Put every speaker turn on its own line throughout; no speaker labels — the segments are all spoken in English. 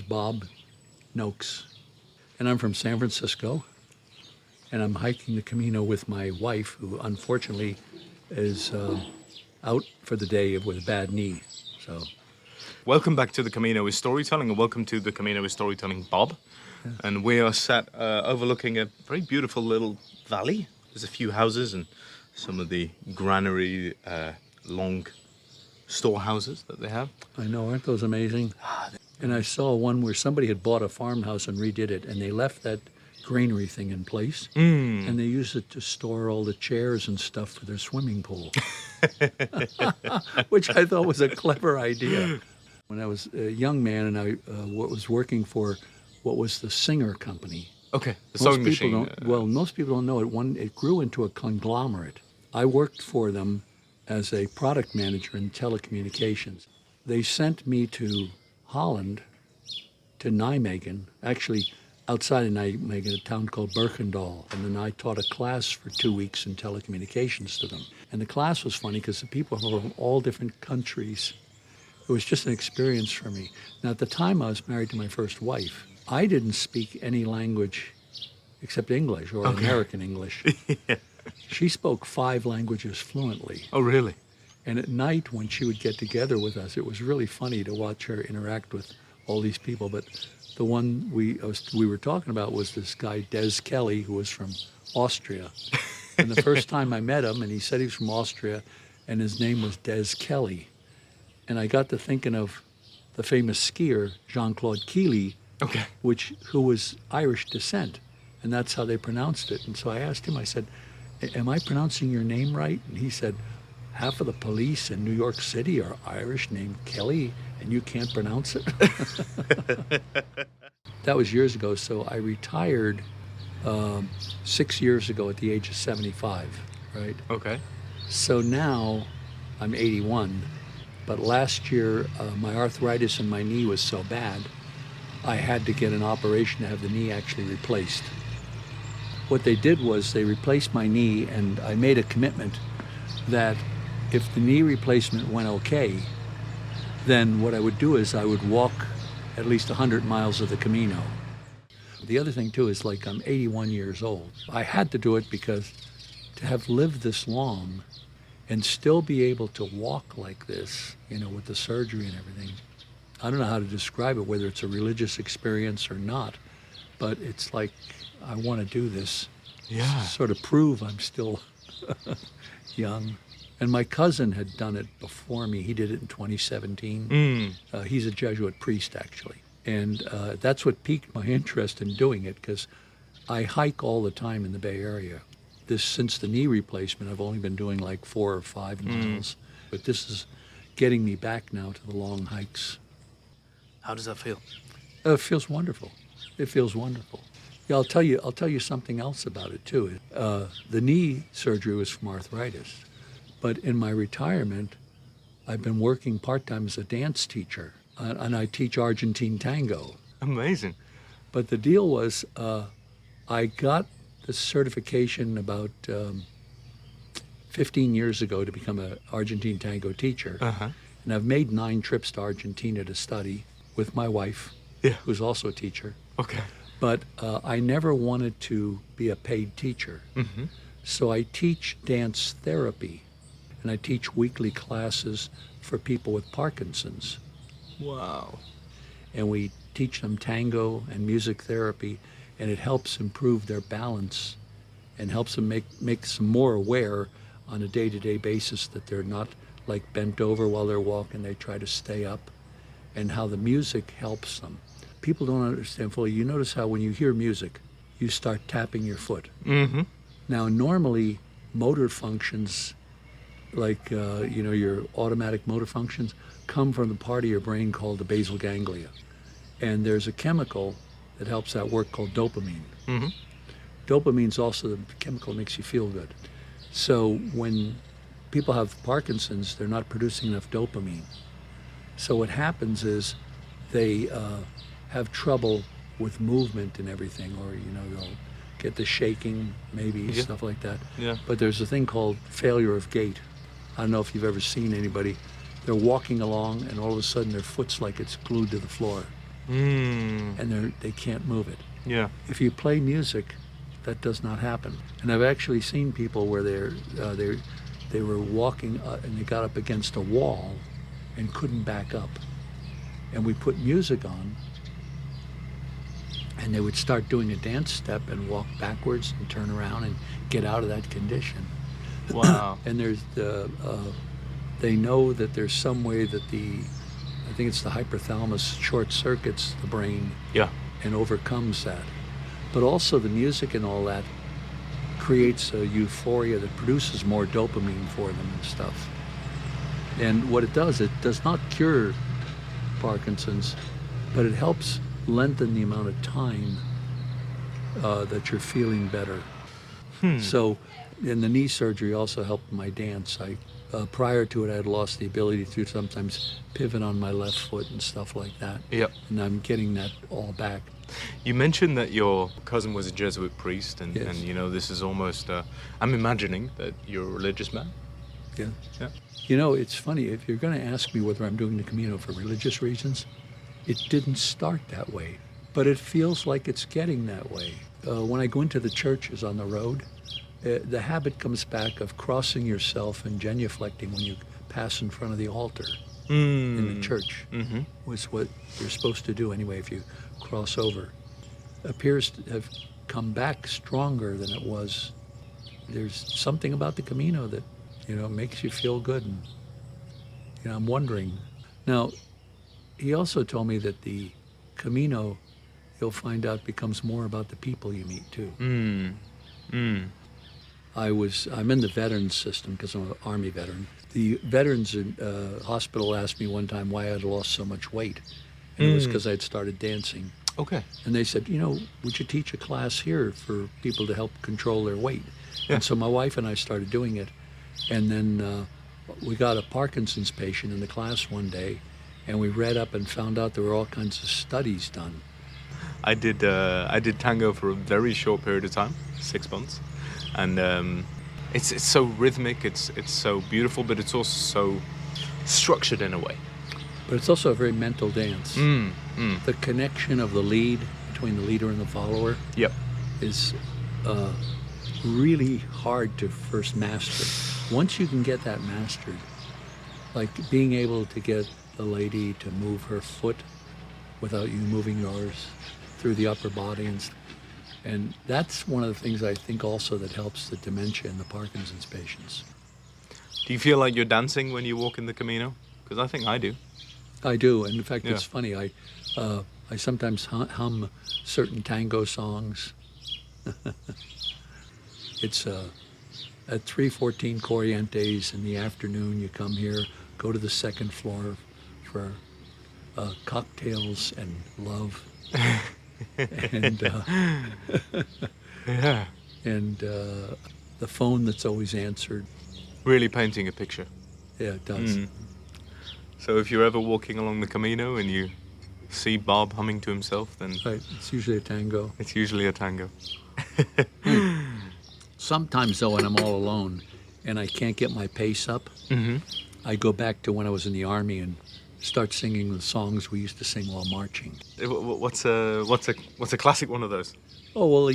name's Bob Noakes, and I'm from San Francisco, and I'm hiking the Camino with my wife, who unfortunately is out for the day with a bad knee. So,
welcome back to the Camino is Storytelling, and welcome to the Camino is Storytelling, Bob. Yeah. And we are sat overlooking a very beautiful little valley. There's a few houses and some of the granary, long storehouses that they have.
I know, aren't those amazing? And I saw one where somebody had bought a farmhouse and redid it, and they left that granary thing in place, and they used it to store all the chairs and stuff for their swimming pool, which I thought was a clever idea. When I was a young man and I was working for what was the Singer Company.
Okay, the sewing machine.
Well, most people don't know it. It grew into a conglomerate. I worked for them as a product manager in telecommunications. They sent me to Holland, to Nijmegen, actually outside of Nijmegen, a town called Bergendal. And then I taught a class for 2 weeks in telecommunications to them. And the class was funny because the people were from all different countries. It was just an experience for me. Now, at the time I was married to my first wife, I didn't speak any language except English or American English. Yeah. She spoke 5 languages fluently.
Oh, really?
And at night when she would get together with us, it was really funny to watch her interact with all these people. But the one we were talking about was this guy, Des Kelly, who was from Austria. And the first time I met him, and he said he was from Austria, and his name was Des Kelly. And I got to thinking of the famous skier, Jean-Claude Killy, who was Irish descent. And that's how they pronounced it. And so I asked him, I said, am I pronouncing your name right? And he said, half of the police in New York City are Irish named Kelly, and you can't pronounce it? That was years ago. So I retired 6 years ago at the age of 75, right?
Okay.
So now I'm 81. But last year, my arthritis in my knee was so bad, I had to get an operation to have the knee actually replaced. What they did was they replaced my knee, and I made a commitment that if the knee replacement went okay, then what I would do is I would walk at least 100 miles of the Camino. The other thing too is, like, I'm 81 years old. I had to do it because to have lived this long and still be able to walk like this, with the surgery and everything, I don't know how to describe it, whether it's a religious experience or not, but it's like I want to do this.
Yeah.
Sort of prove I'm still young. And my cousin had done it before me. He did it in 2017. He's a Jesuit priest, actually. And that's what piqued my interest in doing it, because I hike all the time in the Bay Area. Since the knee replacement, I've only been doing like 4 or 5 miles. But this is getting me back now to the long hikes.
How does that feel?
It feels wonderful. It feels wonderful. Yeah, I'll tell you something else about it too. The knee surgery was from arthritis, but in my retirement, I've been working part-time as a dance teacher, and I teach Argentine tango.
Amazing.
But the deal was, I got the certification about 15 years ago to become an Argentine tango teacher, and I've made 9 trips to Argentina to study with my wife, who's also a teacher.
Okay.
But I never wanted to be a paid teacher. So I teach dance therapy, and I teach weekly classes for people with Parkinson's.
Wow.
And we teach them tango and music therapy, and it helps improve their balance and helps them make them more aware on a day-to-day basis that they're not like bent over while they're walking. They try to stay up, and how the music helps them. People don't understand fully. You notice how when you hear music, you start tapping your foot. Now, normally, motor functions, like your automatic motor functions, come from the part of your brain called the basal ganglia. And there's a chemical that helps that work called dopamine. Dopamine's also the chemical that makes you feel good. So when people have Parkinson's, they're not producing enough dopamine. So what happens is they have trouble with movement and everything, or they'll get the shaking, maybe, stuff like that.
Yeah.
But there's a thing called failure of gait. I don't know if you've ever seen anybody. They're walking along, and all of a sudden their foot's like it's glued to the floor. and they can't move it.
Yeah.
If you play music, that does not happen. And I've actually seen people where they were walking and they got up against a wall and couldn't back up. And we put music on, and they would start doing a dance step and walk backwards and turn around and get out of that condition.
Wow.
And they know that there's some way that I think it's the hypothalamus short circuits the brain
Yeah.
and overcomes that. But also the music and all that creates a euphoria that produces more dopamine for them and stuff. And what it does not cure Parkinson's, but it helps lengthen the amount of time that you're feeling better. So, and the knee surgery also helped my dance. Prior to it, I had lost the ability to sometimes pivot on my left foot and stuff like that.
Yep.
And I'm getting that all back.
You mentioned that your cousin was a Jesuit priest, and,
Yes.
and you know, this is almost, I'm imagining that you're a religious man.
Yeah.
Yeah.
You know, it's funny, if you're going to ask me whether I'm doing the Camino for religious reasons, it didn't start that way, but it feels like it's getting that way. When I go into the churches on the road, the habit comes back of crossing yourself and genuflecting when you pass in front of the altar in the church, was what you're supposed to do anyway if you cross over. Appears to have come back stronger than it was. There's something about the Camino that, makes you feel good. And, I'm wondering. Now, he also told me that the Camino, you'll find out, becomes more about the people you meet too. I'm in the veterans system because I'm an Army veteran. The veterans hospital asked me one time why I had lost so much weight. And it was because I'd started dancing.
Okay.
And they said, would you teach a class here for people to help control their weight?
Yeah.
And so my wife and I started doing it. And then we got a Parkinson's patient in the class one day, and we read up and found out there were all kinds of studies done.
I did tango for a very short period of time, 6 months, and it's so rhythmic, it's so beautiful, but it's also so structured in a way.
But it's also a very mental dance. The connection of the lead between the leader and the follower
Yep.
is really hard to first master. Once you can get that mastered, like being able to get the lady to move her foot without you moving yours through the upper body, and that's one of the things I think also that helps the dementia and the Parkinson's patients.
Do you feel like you're dancing when you walk in the Camino? Because I think I do.
I do, and in fact,
Yeah.
it's funny. I sometimes hum certain tango songs. It's at 3:14 Corrientes in the afternoon. You come here, go to the second floor for cocktails and love, and
Yeah.
and the phone that's always answered.
Really painting a picture.
Yeah, it does.
So if you're ever walking along the Camino and you see Bob humming to himself, then
Right, it's usually a tango.
it's usually a tango.
Sometimes, though, when I'm all alone and I can't get my pace up, I go back to when I was in the Army and start singing the songs we used to sing while marching.
What's a classic one of those?
Oh, well,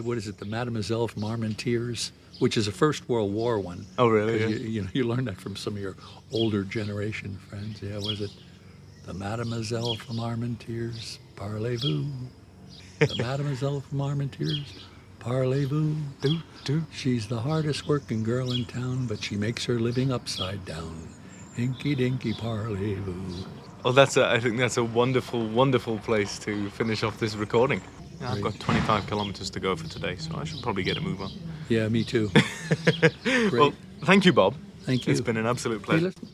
what is it, the Mademoiselle from Armentières, which is a First World War one.
Oh, really?
'Cause
Yeah.
you learned that from some of your older generation friends. Yeah, was it the Mademoiselle from Armentières, parlez-vous? The Mademoiselle from Armentières, parlez-vous?
Do.
She's the hardest working girl in town, but she makes her living upside down. Inky dinky parlez-vous.
Well, I think that's a wonderful, wonderful place to finish off this recording. Yeah, I've got 25 kilometers to go for today, so I should probably get a move on.
Yeah, me too. Great.
Well, thank you, Bob.
Thank you.
It's been an absolute
Hey,
pleasure.
listen.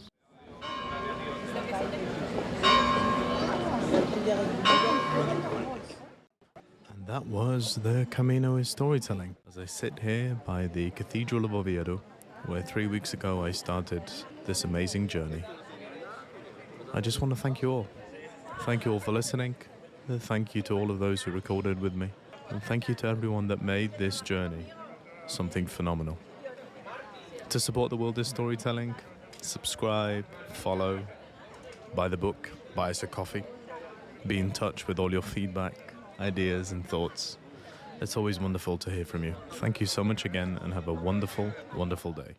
And that was the Camino is storytelling. As I sit here by the Cathedral of Oviedo, where 3 weeks ago I started this amazing journey, I just want to thank you all. Thank you all for listening. Thank you to all of those who recorded with me. And thank you to everyone that made this journey something phenomenal. To support the world is storytelling, subscribe, follow, buy the book, buy us a coffee. be in touch with all your feedback, ideas and thoughts. It's always wonderful to hear from you. Thank you so much again and have a wonderful, wonderful day.